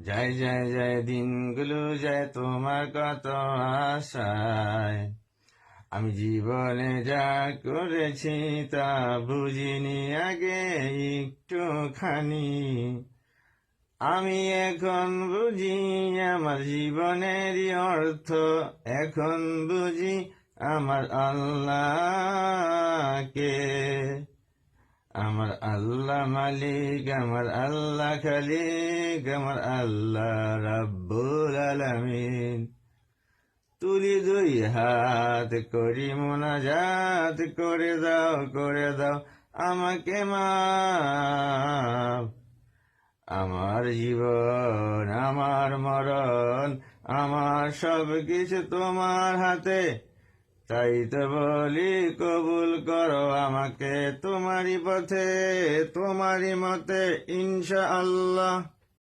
যায় যায় যায় দিনগুলো যায় তোমার কত আশায়। আমি জীবনে যা করেছি তা বুঝিনি আগে একটুখানি। আমি এখন বুঝি আমার জীবনেরই অর্থ, এখন বুঝি আমার আল্লাহকে। আমার আল্লাহ মালিক, আমার আল্লাহ খালিক, আমার আল্লাহ রাব্বুল আলামিন। তুলি দুই হাত করি মুনাজাত, করে দাও আমাকে মাফ। আমার জীবন, আমার মরণ, আমার সব কিছু তোমার হাতে, তাই তো বলি কবুল করো আমাকে তোমারই পথে, তোমারই মতে ইনশাআল্লাহ।